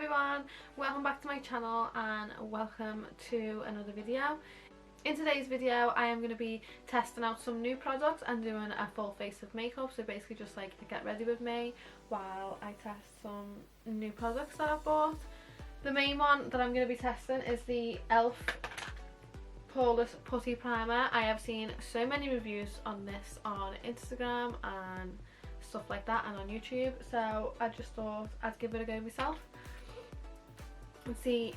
everyone, welcome back to my channel and welcome to another video. In today's video I am going to be testing out some new products and doing a full face of makeup, so basically just like get ready with me while I test some new products that I've bought. The main one that I'm going to be testing is the e.l.f. poreless putty primer. I have seen so many reviews on this on Instagram and stuff like that and on YouTube, so I just thought I'd give it a go myself and see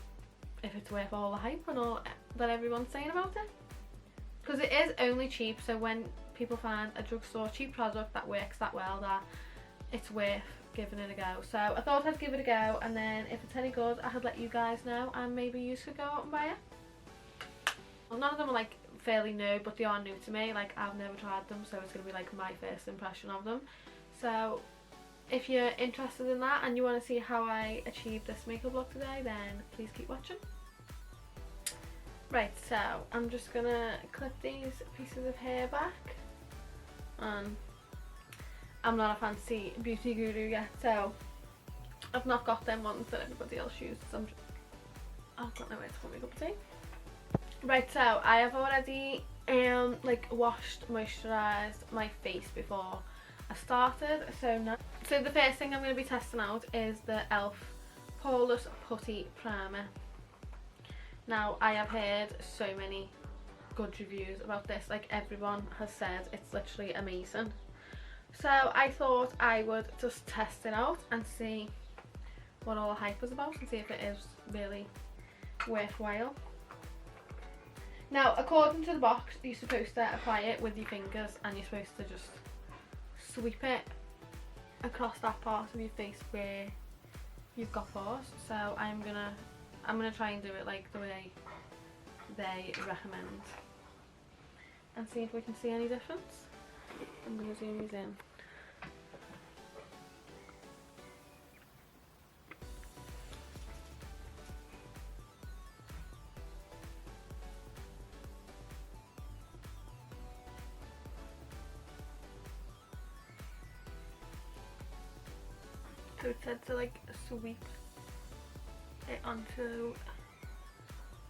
if it's worth all the hype and all that everyone's saying about it, because it is only cheap. So when people find a drugstore cheap product that works that well, that it's worth giving it a go. So I thought I'd give it a go, and then if it's any good I could let you guys know and maybe you could go out and buy it. Well, none of them are like fairly new, but they are new to me. Like, I've never tried them, so it's going to be like my first impression of them. So if you're interested in that and you want to see how I achieve this makeup look today, then please keep watching. Right, so I'm just going to clip these pieces of hair back. I'm not a fancy beauty guru yet, so I've not got them ones that everybody else uses. I've got no way to put my cup of tea. Right, so I have already like washed, moisturised my face before I started. So the first thing I'm going to be testing out is the e.l.f. poreless putty primer. Now, I have heard so many good reviews about this. Like, everyone has said it's literally amazing. So I thought I would just test it out and see what all the hype is about and see if it is really worthwhile. Now, according to the box, you're supposed to apply it with your fingers and you're supposed to just sweep it across that part of your face where you've got pores. So I'm gonna try and do it like the way they recommend and see if we can see any difference. I'm gonna zoom these in. So it said to like sweep it onto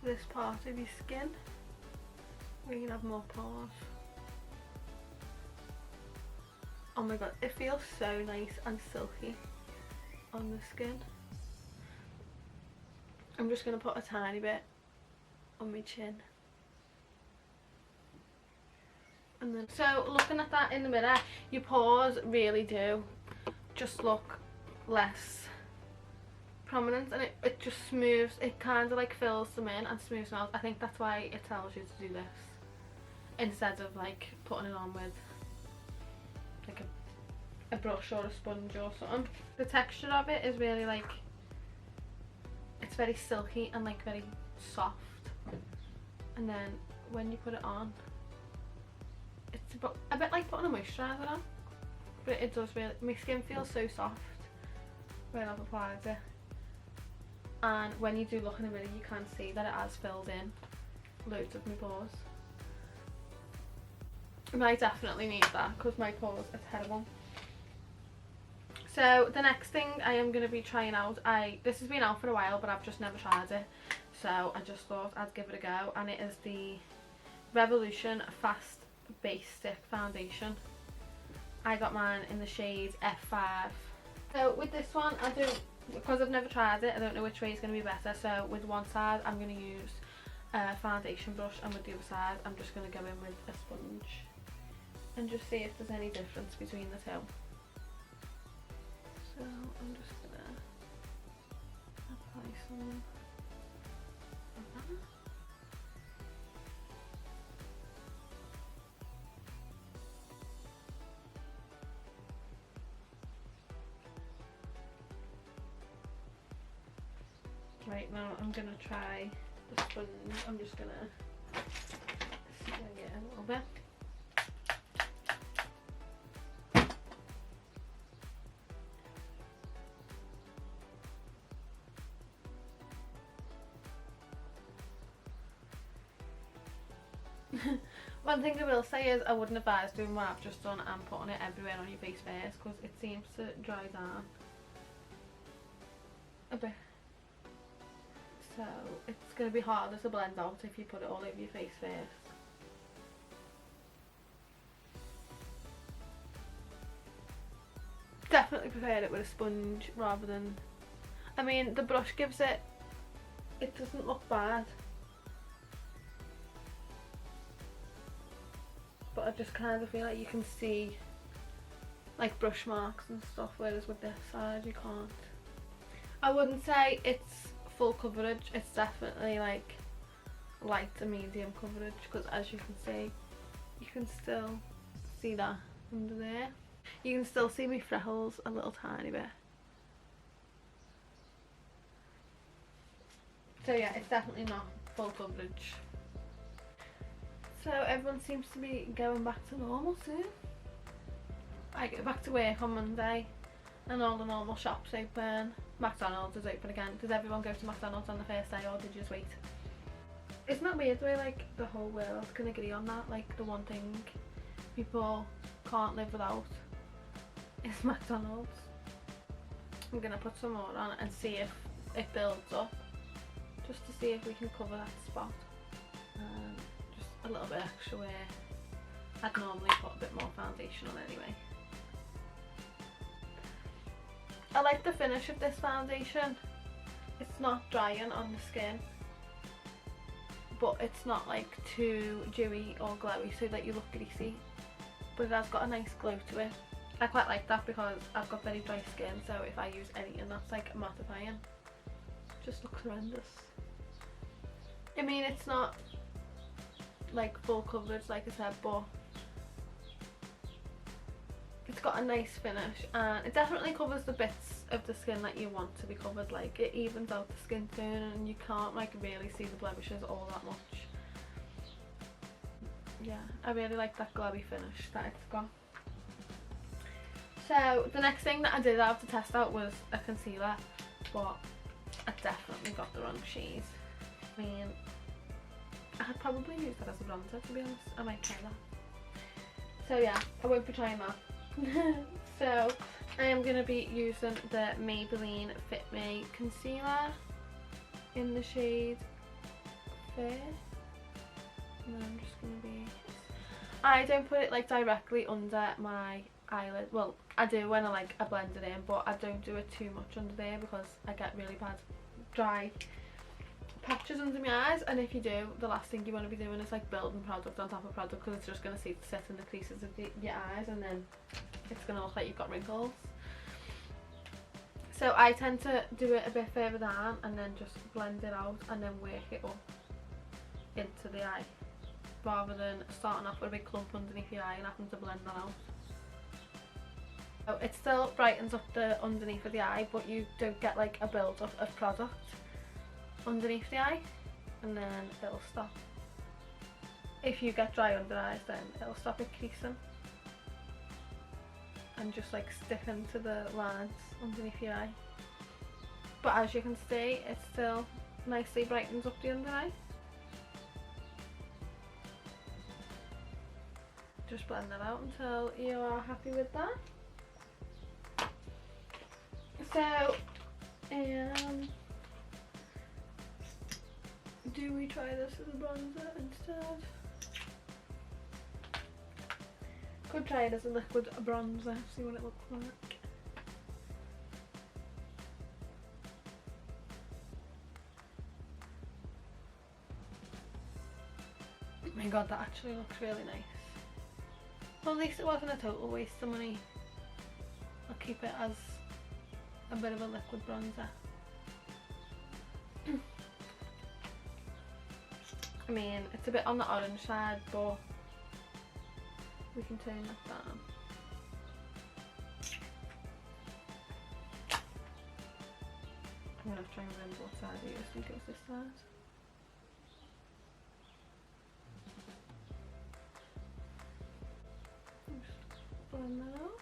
this part of your skin where you can have more pores. Oh my god, it feels so nice and silky on the skin. I'm just going to put a tiny bit on my chin. And then, so looking at that in the mirror, your pores really do just look less prominent, and it just smooths, it kind of like fills them in and smooths them out. I think that's why it tells you to do this instead of like putting it on with like a brush or a sponge or something. The texture of it is really like, it's very silky and like very soft, and then when you put it on it's a bit like putting a moisturiser on, but it does really, my skin feels so soft when I've applied it, and when you do look in the mirror you can see that it has filled in loads of my pores. And I definitely need that because my pores are terrible. So the next thing I am going to be trying out, this has been out for a while but I've just never tried it, so I just thought I'd give it a go, and it is the Revolution Fast Base Stick Foundation. I got mine in the shade F5. So with this one, because I've never tried it, I don't know which way is going to be better. So with one side I'm going to use a foundation brush, and with the other side I'm just going to go in with a sponge and just see if there's any difference between the two. So I'm just going to apply some of that. Right, now I'm going to try the sponge. I'm just going to snug it a little bit. One thing I will say is I wouldn't advise doing what I've just done and putting it everywhere on your face first, because it seems to dry down a bit So it's going to be harder to blend out if you put it all over your face first. Definitely prefer it with a sponge rather than, I mean, the brush gives it, it doesn't look bad, but I just kind of feel like you can see like brush marks and stuff, whereas with this side you can't. I wouldn't say it's full coverage, it's definitely like light to medium coverage, because as you can see, you can still see that under there. You can still see my freckles a little tiny bit. So yeah, it's definitely not full coverage. So everyone seems to be going back to normal soon. I go back to work on Monday and all the normal shops open. McDonald's is open again. Does everyone go to McDonald's on the first day, or did you just wait? Isn't that weird the way like the whole world can agree on that? Like the one thing people can't live without is McDonald's. I'm gonna put some more on and see if it builds up, just to see if we can cover that spot. Just a little bit extra where I'd normally put a bit more foundation on anyway. I like the finish of this foundation. It's not drying on the skin, but it's not like too dewy or glowy so that you look greasy, but it has got a nice glow to it. I quite like that because I've got very dry skin, so if I use anything that's like mattifying, it just looks horrendous. I mean, it's not like full coverage like I said, but it's got a nice finish, and it definitely covers the bits of the skin that you want to be covered. Like it evens out the skin tone and you can't like really see the blemishes all that much. Yeah, I really like that glowy finish that it's got. So the next thing that I did have to test out was a concealer, but I definitely got the wrong shade. I mean, I'd probably use that as a bronzer, to be honest. I might try that. So yeah, I won't be trying that. So I am going to be using the Maybelline Fit Me concealer in the shade Fair. And I'm just going to be, I don't put it like directly under my eyelid. Well, I do when I blend it in, but I don't do it too much under there because I get really bad dry patches under my eyes, and if you do, the last thing you want to be doing is like building product on top of product, because it's just going to sit in the creases of your eyes, and then it's going to look like you've got wrinkles. So I tend to do it a bit further down and then just blend it out and then work it up into the eye, rather than starting off with a big clump underneath your eye and having to blend that out. So it still brightens up the underneath of the eye, but you don't get like a build up of product underneath the eye, and then it'll stop. If you get dry under eyes, then it'll stop it creasing and just like sticking to the lines underneath your eye. But as you can see, it still nicely brightens up the under eye. Just blend that out until you are happy with that. So do we try this as a bronzer instead? Could try it as a liquid bronzer, see what it looks like. Oh my god, that actually looks really nice. Well, at least it wasn't a total waste of money. I'll keep it as a bit of a liquid bronzer. I mean, it's a bit on the orange side, but we can turn that down. I'm going to try and remember what side I used. I think it was this side. Just blend that out.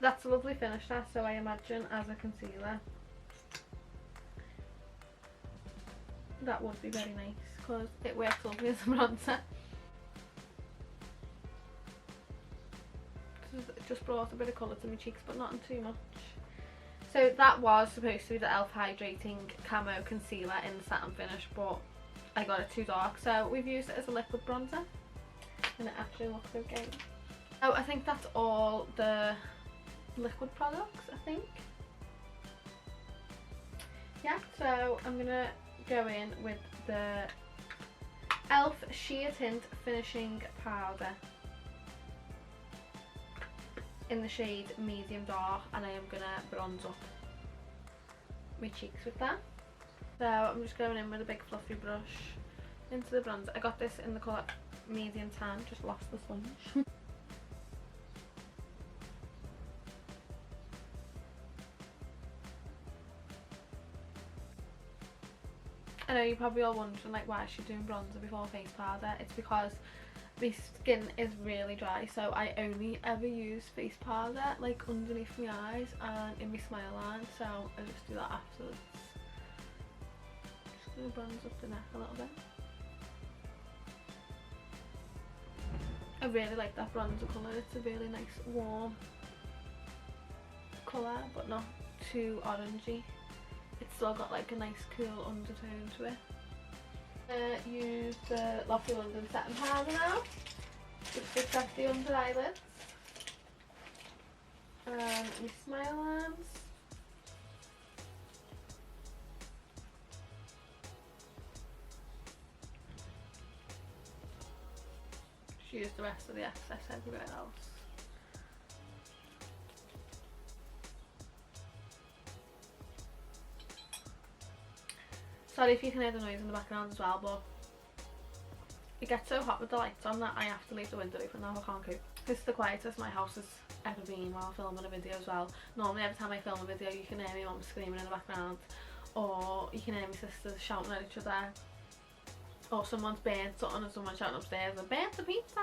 That's a lovely finish there, so I imagine as a concealer that would be very nice, because it works lovely as a bronzer. It just brought a bit of colour to my cheeks, but not too much. So that was supposed to be the e.l.f. Hydrating Camo Concealer in the satin finish, but I got it too dark, so we've used it as a liquid bronzer and it actually looks okay. Oh, I think that's all the liquid products, I think. Yeah, so I'm gonna go in with the e.l.f. Sheer Tint Finishing Powder in the shade Medium Dark, and I am gonna bronze up my cheeks with that. So I'm just going in with a big fluffy brush into the bronzer. I got this in the colour Medium Tan, just lost the sponge. I know you're probably all wondering like why is she doing bronzer before face powder. It's because my skin is really dry, so I only ever use face powder like underneath my eyes and in my smile line, so I just do that afterwards. Just gonna bronze up the neck a little bit. I really like that bronzer colour, it's a really nice warm colour but not too orangey. It's still got like a nice cool undertone to it. Use the Lovely London setting powder now, just to set the under eyelids and my smile lines. Just use the rest of the excess everywhere else. Sorry if you can hear the noise in the background as well, but it gets so hot with the lights on that I have to leave the window open now. I can't cope. This is the quietest my house has ever been while filming a video as well. Normally every time I film a video you can hear my mum screaming in the background, or you can hear my sisters shouting at each other, or someone's burnt something and someone's shouting upstairs, "I burnt the pizza!"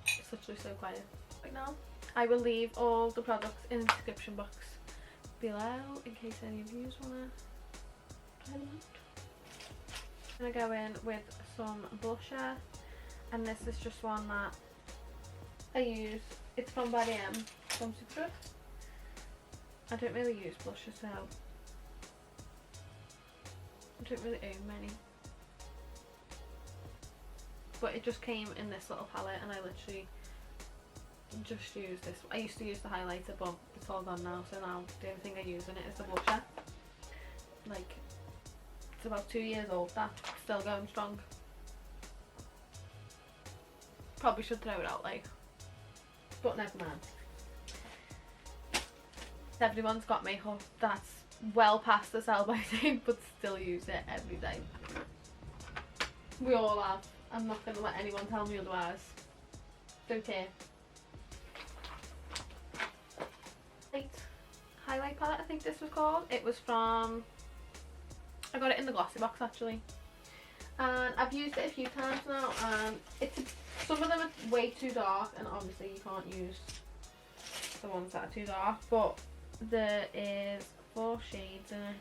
It's literally so quiet right now. I will leave all the products in the description box below in case any of you want to. I'm gonna go in with some blusher, and this is just one that I use. It's from by the Proof. I don't really use blusher, so I don't really own many, but it just came in this little palette and I literally just use this. I used to use the highlighter but it's all gone now, so now the only thing I use in it is the blusher. Like, it's about 2 years old, that's still going strong. Probably should throw it out like, but never mind. Everyone's got makeup that's well past the sell by date but still use it every day. We all have. I'm not going to let anyone tell me otherwise. Don't care. Highlight palette, I think this was called. It was from, I got it in the glossy box actually, and I've used it a few times now, and some of them are way too dark, and obviously you can't use the ones that are too dark, but there is 4 shades in it,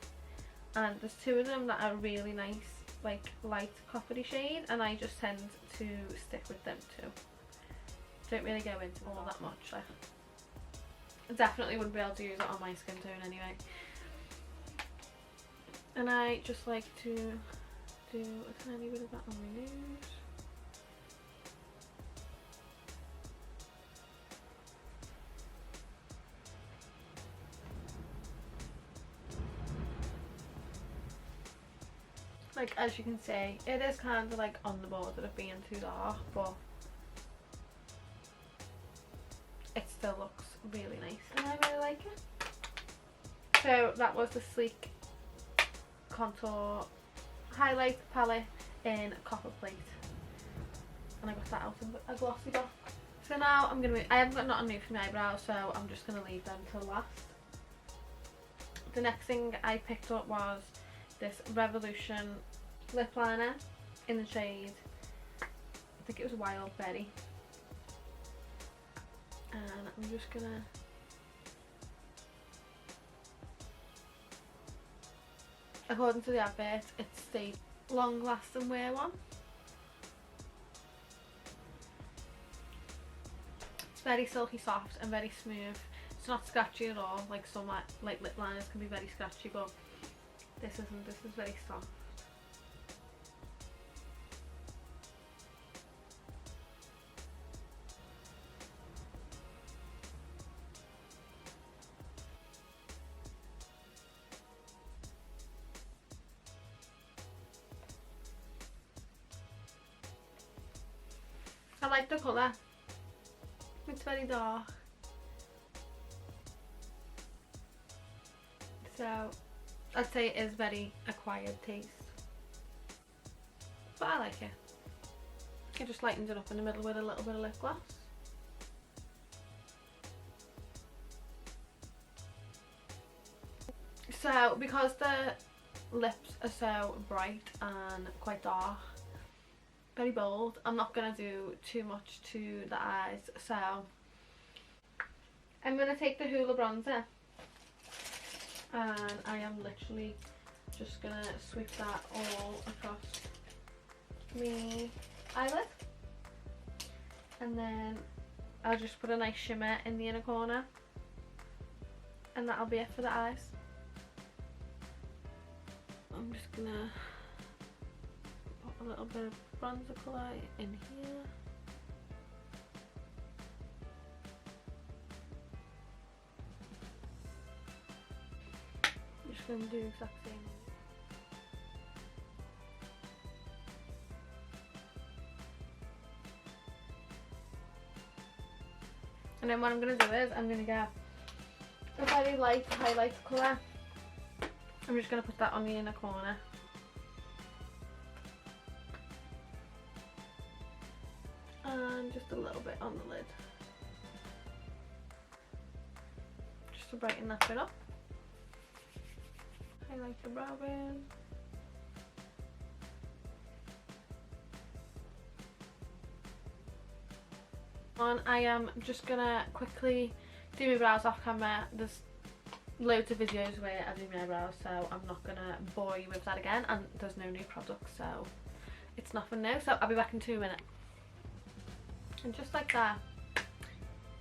and there's 2 of them that are really nice, like light coppery shade, and I just tend to stick with them too. Don't really go into all that much. I definitely wouldn't be able to use it on my skin tone anyway. And I just like to do a tiny bit of that on my nose. Like, as you can see, it is kind of like on the border of being too dark, but it still looks really nice and I really like it. So that was the Sleek Contour Highlight Palette in Copper Plate, and I got that out in a glossy box. So now I'm gonna I haven't got nothing new for my eyebrows, so I'm just gonna leave them till last. The next thing I picked up was this Revolution lip liner in the shade, I think it was Wild Berry, and I'm just gonna according to the advert it's the long lasting wear one. It's very silky soft and very smooth, It's not scratchy at all, like some like lip liners can be very scratchy, but this isn't. This is very soft. I like the colour. It's very dark. So I'd say it is very acquired taste. But I like it. It just lightens it up in the middle with a little bit of lip gloss. So because the lips are so bright and quite dark, very bold, I'm not going to do too much to the eyes, so I'm going to take the Hoola bronzer and I am literally just going to sweep that all across my eyelid, and then I'll just put a nice shimmer in the inner corner, and that'll be it for the eyes. I'm just going to put a little bit of bronzer colour in here. I'm just going to do the exact same. And then what I'm going to do is I'm going to get a very light highlight colour. I'm just going to put that on the inner corner. And just a little bit on the lid. Just to brighten that bit up. Highlight the brow bone. And I am just gonna quickly do my brows off camera. There's loads of videos where I do my eyebrows, so I'm not gonna bore you with that again, and there's no new products, so it's nothing new. So I'll be back in 2 minutes. And just like that,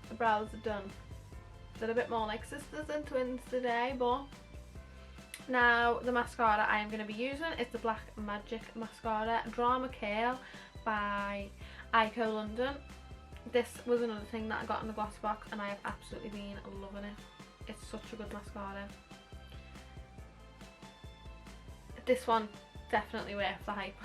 the brows are done. They're a bit more like sisters and twins today, but now the mascara I am going to be using is the Black Magic Mascara Drama Curl by Ico London. This was another thing that I got in the gloss box and I have absolutely been loving it. It's such a good mascara. This one definitely worth the hype.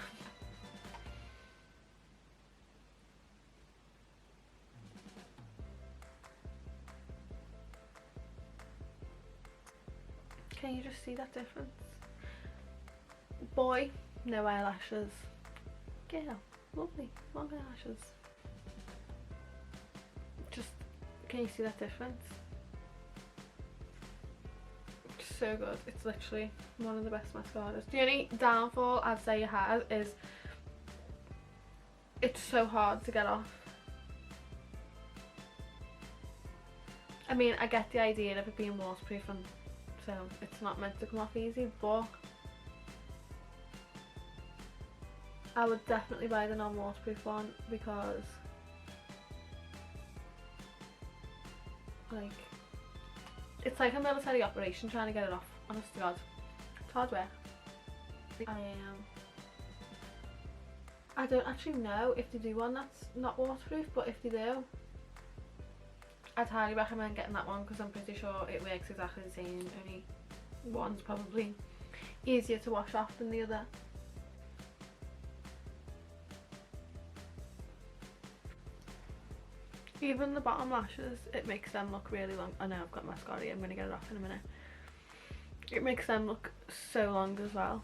Can you just see that difference? Boy, no eyelashes. Girl, lovely, long eyelashes. Just, can you see that difference? It's so good. It's literally one of the best mascaras. The only downfall I'd say it has is it's so hard to get off. I mean, I get the idea of it being waterproof and so it's not meant to come off easy, but I would definitely buy the non-waterproof one because like it's like a military operation trying to get it off, honest to God. It's hard work. I don't actually know if they do one that's not waterproof, but if they do, I'd highly recommend getting that one because I'm pretty sure it works exactly the same, only one's probably easier to wash off than the other. Even the bottom lashes, it makes them look really long. I know I've got mascara here, I'm going to get it off in a minute. It makes them look so long as well.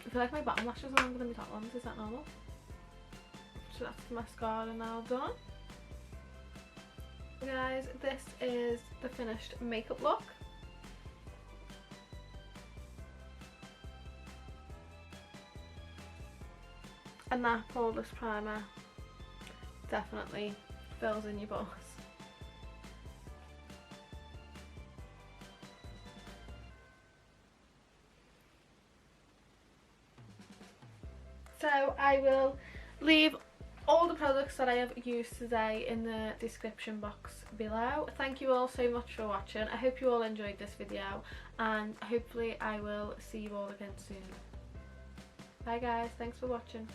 I feel like my bottom lashes are longer than my top ones, is that normal? So that's the mascara now done. Guys, this is the finished makeup look. And that poreless primer definitely fills in your pores. So I will leave all the products that I have used today in the description box below. Thank you all so much for watching. I hope you all enjoyed this video, and hopefully I will see you all again soon. Bye guys, thanks for watching.